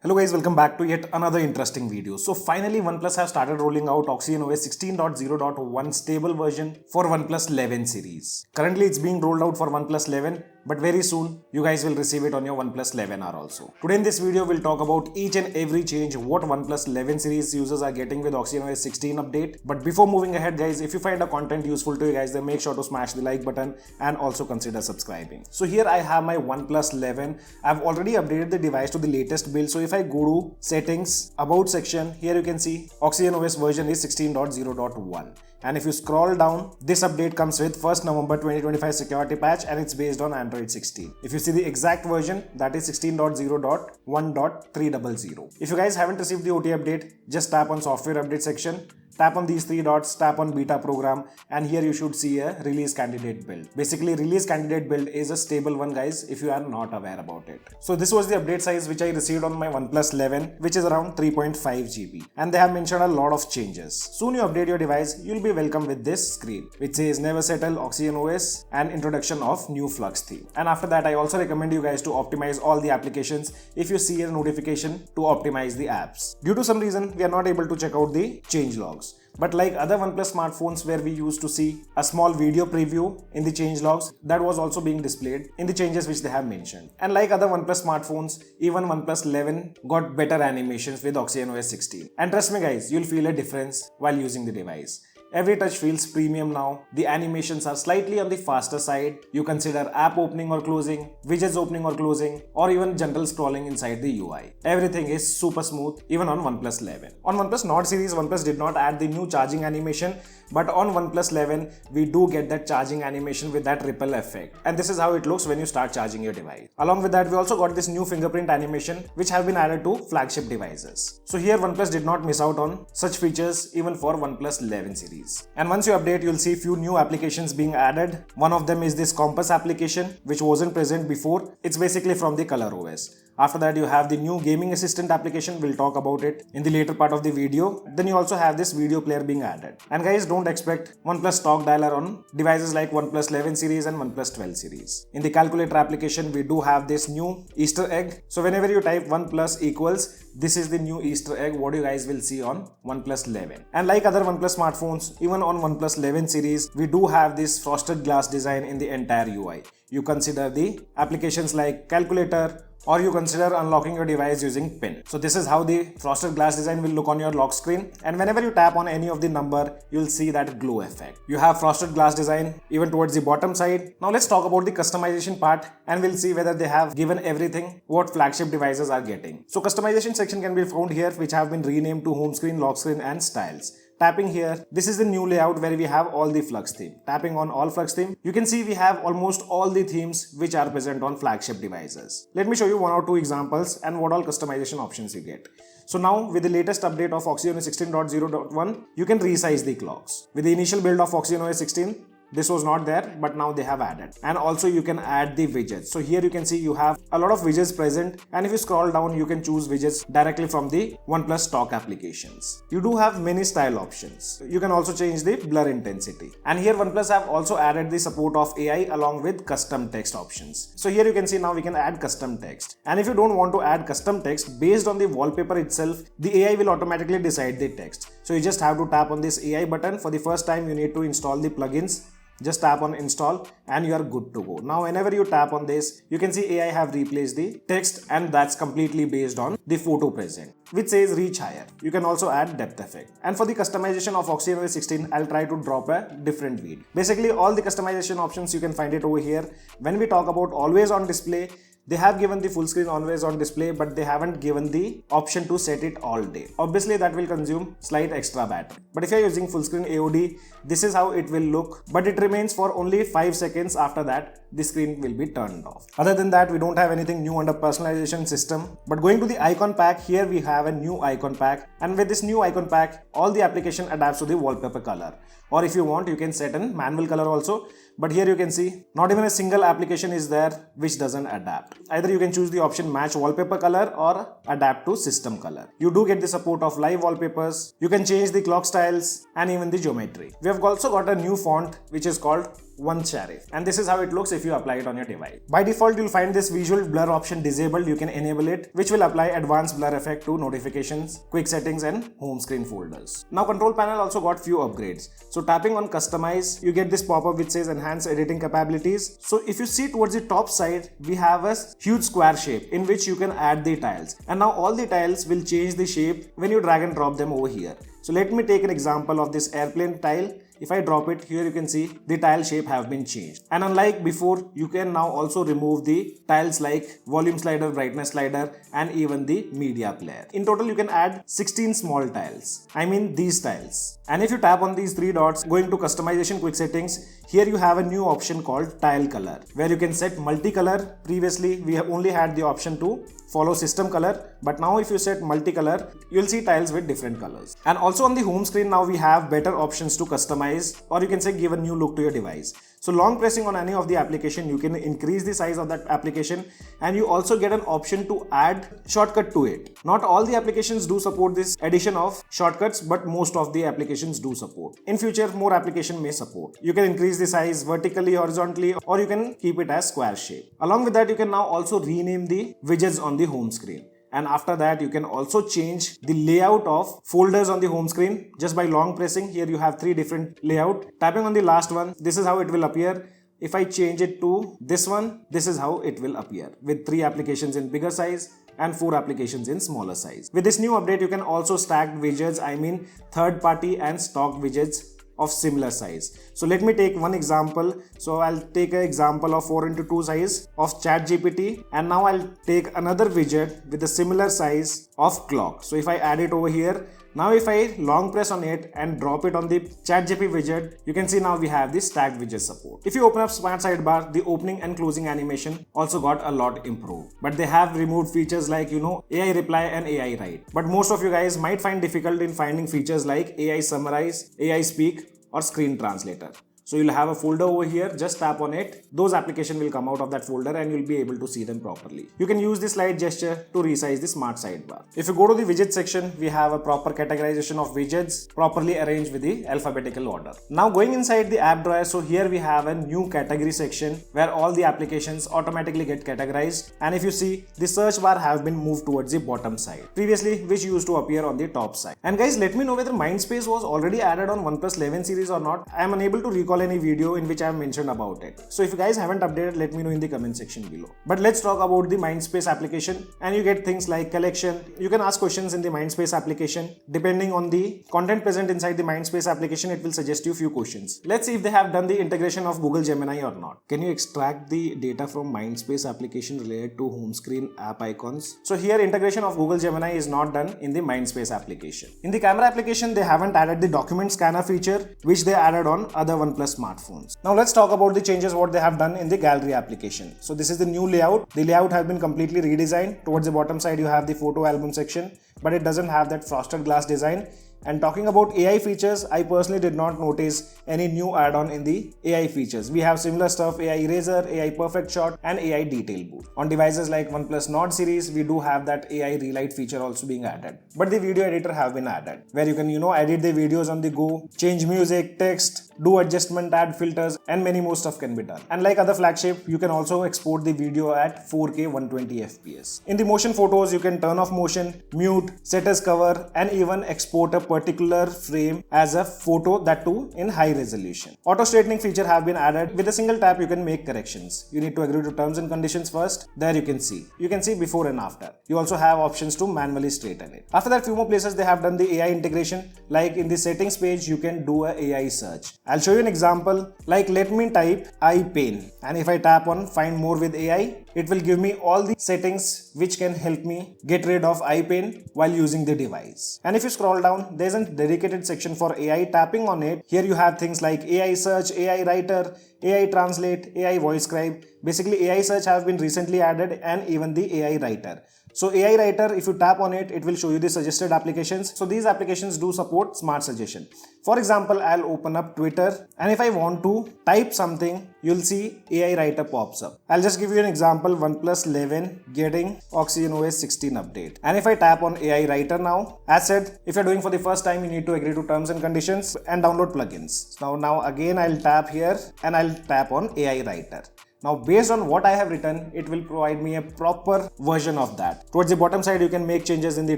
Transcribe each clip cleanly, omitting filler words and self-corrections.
Hello guys, welcome back to yet another interesting video. So finally Oneplus have started rolling out OxygenOS 16.0.1 stable version for OnePlus 11 series. Currently it's being rolled out for OnePlus 11, but very soon you guys will receive it on your OnePlus 11R also. Today in this video we'll talk about each and every change what OnePlus 11 series users are getting with OxygenOS 16 update. But before moving ahead guys, if you find the content useful to you guys, then make sure to smash the like button and also consider subscribing. So here I have my OnePlus 11. I've already updated the device to the latest build. So if I go to settings, about section, here you can see OxygenOS version is 16.0.1. And if you scroll down, this update comes with 1st November 2025 security patch and it's based on Android 16. If you see the exact version, that is 16.0.1.300. If you guys haven't received the OT update, just tap on software update section. Tap on these three dots, tap on beta program, and here you should see a release candidate build. Basically, release candidate build is a stable one guys if you are not aware about it. So this was the update size which I received on my OnePlus 11, which is around 3.5 GB. And they have mentioned a lot of changes. Soon you update your device, you'll be welcome with this screen, which says never settle OxygenOS and introduction of new Flux theme. And after that, I also recommend you guys to optimize all the applications if you see a notification to optimize the apps. Due to some reason, we are not able to check out the change logs. But like other OnePlus smartphones where we used to see a small video preview in the change logs, that was also being displayed in the changes which they have mentioned. And like other OnePlus smartphones, even OnePlus 11 got better animations with OxygenOS 16. And trust me guys, you'll feel a difference while using the device. Every touch feels premium now. The animations are slightly on the faster side. You consider app opening or closing, widgets opening or closing, or even general scrolling inside the UI. Everything is super smooth even on OnePlus 11. On OnePlus Nord series, OnePlus did not add the new charging animation, but on OnePlus 11, we do get that charging animation with that ripple effect. And this is how it looks when you start charging your device. Along with that, we also got this new fingerprint animation, which have been added to flagship devices. So here OnePlus did not miss out on such features even for OnePlus 11 series. And once you update, you'll see few new applications being added. One of them is this compass application, which wasn't present before. It's basically from the ColorOS. After that, you have the new gaming assistant application. We'll talk about it in the later part of the video. Then you also have this video player being added. And guys, don't expect OnePlus stock dialer on devices like OnePlus 11 series and OnePlus 12 series. In the calculator application, we do have this new Easter egg. So whenever you type OnePlus equals, this is the new Easter egg what you guys will see on OnePlus 11. And like other OnePlus smartphones, even on OnePlus 11 series, we do have this frosted glass design in the entire UI. You consider the applications like calculator, or you consider unlocking your device using PIN. So this is how the frosted glass design will look on your lock screen. And whenever you tap on any of the number, you'll see that glow effect. You have frosted glass design even towards the bottom side. Now let's talk about the customization part and we'll see whether they have given everything what flagship devices are getting. So customization section can be found here, which have been renamed to home screen, lock screen and styles. Tapping here, this is the new layout where we have all the Flux theme. Tapping on all Flux theme, you can see we have almost all the themes which are present on flagship devices. Let me show you one or two examples and what all customization options you get. So now with the latest update of OxygenOS 16.0.1, you can resize the clocks. With the initial build of OxygenOS 16, this was not there, but now they have added. And also you can add the widgets. So here you can see you have a lot of widgets present. And if you scroll down, you can choose widgets directly from the OnePlus stock applications. You do have many style options. You can also change the blur intensity. And here OnePlus have also added the support of AI along with custom text options. So here you can see now we can add custom text. And if you don't want to add custom text based on the wallpaper itself, the AI will automatically decide the text. So you just have to tap on this AI button. For the first time, you need to install the plugins. Just tap on install and you are good to go. Now whenever you tap on this, you can see AI have replaced the text and that's completely based on the photo present, which says reach higher. You can also add depth effect. And for the customization of OxygenOS 16, I'll try to drop a different vid. Basically all the customization options you can find it over here. When we talk about always on display, they have given the full screen always on display, but they haven't given the option to set it all day. Obviously that will consume slight extra battery. But if you're using full screen AOD, this is how it will look, but it remains for only 5 seconds. After that, the screen will be turned off. Other than that, we don't have anything new under personalization system. But going to the icon pack, here we have a new icon pack. And with this new icon pack, all the application adapts to the wallpaper color. Or if you want, you can set an manual color also. But here you can see not even a single application is there which doesn't adapt. Either you can choose the option match wallpaper color or adapt to system color. You do get the support of live wallpapers. You can change the clock styles and even the geometry. We have also got a new font which is called one serif. And this is how it looks if you apply it on your device. By default, you'll find this visual blur option disabled. You can enable it, which will apply advanced blur effect to notifications, quick settings and home screen folders. Now control panel also got few upgrades. So tapping on customize, you get this pop-up which says enhance editing capabilities. So if you see towards the top side, we have a huge square shape in which you can add the tiles. And now all the tiles will change the shape when you drag and drop them over here. So let me take an example of this airplane tile. If I drop it here, you can see the tile shape have been changed. And unlike before, you can now also remove the tiles like volume slider, brightness slider and even the media player. In total, you can add 16 small tiles. I mean these tiles. And if you tap on these three dots, going to customization quick settings, here you have a new option called tile color, where you can set multicolor. Previously, we have only had the option to follow system color, but now if you set multicolor, you'll see tiles with different colors. And also on the home screen, now we have better options to customize, or you can say give a new look to your device. So long pressing on any of the application, you can increase the size of that application, and you also get an option to add shortcut to it. Not all the applications do support this addition of shortcuts, but most of the applications do support. In future, more application may support. You can increase the size vertically, horizontally, or you can keep it as square shape. Along with that, you can now also rename the widgets on the home screen. And after that, you can also change the layout of folders on the home screen just by long pressing. Here you have three different layout. Tapping on the last one, this is how it will appear. If I change it to this one, this is how it will appear with 3 applications in bigger size and 4 applications in smaller size. With this new update, you can also stack widgets, I mean third party and stock widgets of similar size. So let me take one example. So I'll take an example of 4x2 size of ChatGPT, and now I'll take another widget with a similar size of clock. So if I add it over here, now if I long press on it and drop it on the ChatGPT widget, you can see now we have the stacked widget support. If you open up Smart Sidebar, the opening and closing animation also got a lot improved. But they have removed features like, AI reply and AI write. But most of you guys might find difficult in finding features like AI summarize, AI speak or screen translator. So you'll have a folder over here, just tap on it. Those applications will come out of that folder and you'll be able to see them properly. You can use the slide gesture to resize the Smart Sidebar. If you go to the widget section, we have a proper categorization of widgets properly arranged with the alphabetical order. Now going inside the app drawer, so here we have a new category section where all the applications automatically get categorized. And if you see, the search bar have been moved towards the bottom side, previously which used to appear on the top side. And guys, let me know whether Mindspace was already added on OnePlus 11 series or not. I am unable to recall any video in which I have mentioned about it. So if you guys haven't updated, let me know in the comment section below. But let's talk about the Mindspace application, and you get things like collection. You can ask questions in the Mindspace application. Depending on the content present inside the Mindspace application, it will suggest you few questions. Let's see if they have done the integration of Google Gemini or not. Can you extract the data from Mindspace application related to home screen app icons? So here integration of Google Gemini is not done in the Mindspace application. In the camera application, they haven't added the document scanner feature, which they added on other OnePlus smartphones. Now let's talk about the changes what they have done in the gallery application. So this is the new layout. The layout has been completely redesigned. Towards the bottom side you have the photo album section, but it doesn't have that frosted glass design. And talking about AI features, I personally did not notice any new add-on in the AI features. We have similar stuff, AI Eraser, AI Perfect Shot and AI Detail Boost. On devices like OnePlus Nord series, we do have that AI Relight feature also being added. But the video editor have been added, where you can, edit the videos on the go, change music, text, do adjustment, add filters, and many more stuff can be done. And like other flagship, you can also export the video at 4K 120 FPS. In the motion photos, you can turn off motion, mute, set as cover, and even export a particular frame as a photo, that too in high resolution. Auto straightening feature have been added. With a single tap, you can make corrections. You need to agree to terms and conditions first. There you can see before and after. You also have options to manually straighten it. After that, few more places they have done the AI integration. Like in the settings page, you can do a AI search. I'll show you an example. Like let me type eye pain, and if I tap on find more with AI, it will give me all the settings which can help me get rid of eye pain while using the device. And if you scroll down, there's a dedicated section for AI. Tapping on it, here you have things like AI search, AI writer, AI translate, AI voice scribe. Basically AI search have been recently added, and even the AI writer. So AI Writer, if you tap on it, it will show you the suggested applications. So these applications do support smart suggestion. For example, I'll open up Twitter, and if I want to type something, you'll see AI Writer pops up. I'll just give you an example, OnePlus 11 getting OxygenOS 16 update. And if I tap on AI Writer now, as said, if you're doing for the first time, you need to agree to terms and conditions and download plugins. Now again, I'll tap here and I'll tap on AI Writer. Now based on what I have written, it will provide me a proper version of that. Towards the bottom side, you can make changes in the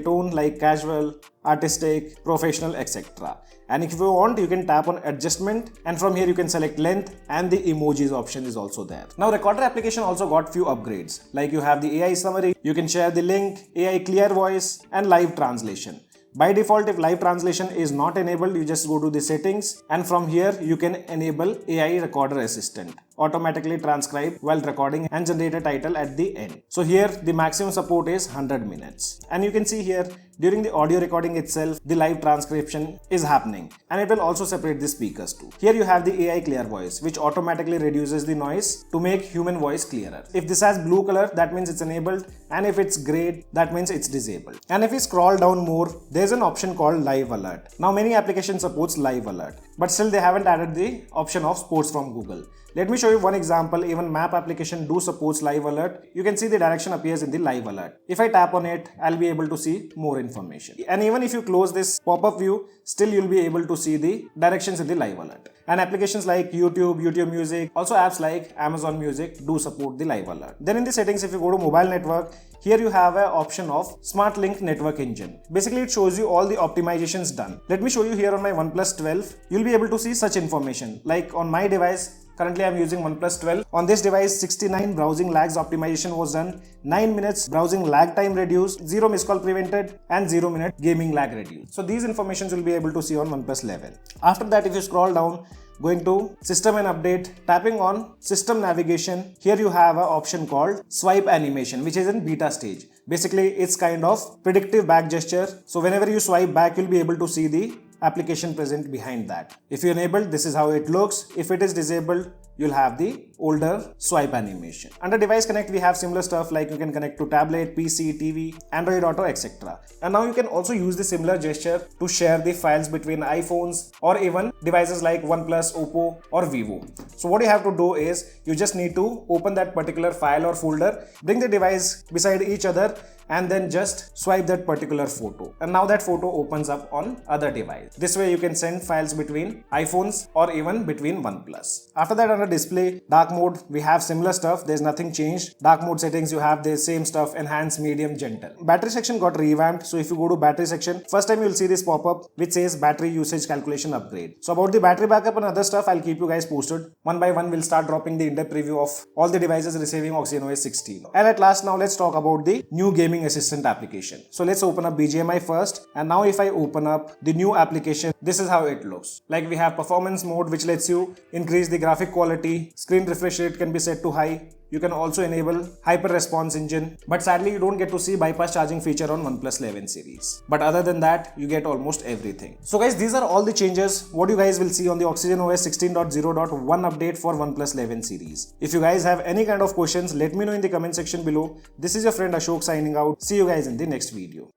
tone like casual, artistic, professional, etc. And if you want, you can tap on adjustment, and from here you can select length, and the emojis option is also there. Now Recorder application also got few upgrades, like you have the AI summary, you can share the link, AI clear voice, and live translation. By default, if live translation is not enabled, you just go to the settings, and from here you can enable AI Recorder Assistant. Automatically transcribe while recording and generate a title at the end. So here the maximum support is 100 minutes. And you can see here during the audio recording itself, the live transcription is happening, and it will also separate the speakers too. Here you have the AI clear voice, which automatically reduces the noise to make human voice clearer. If this has blue color, that means it's enabled, and if it's gray, that means it's disabled. And if we scroll down more, there's an option called live alert. Now many applications supports live alert, but still they haven't added the option of sports from Google. Let me show you one example. Even map application do supports live alert. You can see the direction appears in the live alert. If I tap on it, I'll be able to see more information. And even if you close this pop-up view, still you'll be able to see the directions in the live alert. And applications like YouTube, YouTube Music, also apps like Amazon Music do support the live alert. Then in the settings, if you go to mobile network, here you have an option of Smart Link Network Engine. Basically, it shows you all the optimizations done. Let me show you here on my OnePlus 12. You'll be able to see such information. Like on my device, currently I'm using OnePlus 12. On this device, 69 browsing lags optimization was done, 9 minutes browsing lag time reduced, 0 missed call prevented, and 0 minute gaming lag reduced. So these informations you'll be able to see on OnePlus 11. After that, if you scroll down, going to system and update, tapping on system navigation, here you have an option called swipe animation, which is in beta stage. Basically, it's kind of predictive back gesture. So whenever you swipe back, you'll be able to see the application present behind that. If you enable, this is how it looks. If it is disabled, you'll have the older swipe animation. Under device connect, we have similar stuff like you can connect to tablet, PC, TV, Android Auto, etc. And now you can also use the similar gesture to share the files between iPhones or even devices like OnePlus, Oppo, or Vivo. So what you have to do is you just need to open that particular file or folder, bring the device beside each other, and then just swipe that particular photo. And now that photo opens up on other device. This way you can send files between iPhones or even between OnePlus. After that, under display, dark mode, we have similar stuff. There's nothing changed. Dark mode settings, you have the same stuff, enhance, medium, gentle. Battery section got revamped. So if you go to battery section, first time you'll see this pop-up which says battery usage calculation upgrade. So about the battery backup and other stuff, I'll keep you guys posted. One by one, we'll start dropping the in-depth preview of all the devices receiving OxygenOS 16. And at last, now let's talk about the new gaming assistant application. So let's open up BGMI first, and now if I open up the new application, this is how it looks. Like we have performance mode, which lets you increase the graphic quality, screen refresh rate can be set to high. You can also enable hyper response engine, but sadly you don't get to see bypass charging feature on OnePlus 11 series. But other than that, you get almost everything. So guys, these are all the changes what you guys will see on the OxygenOS 16.0.1 update for OnePlus 11 series. If you guys have any kind of questions, let me know in the comment section below. This is your friend Ashok signing out. See you guys in the next video.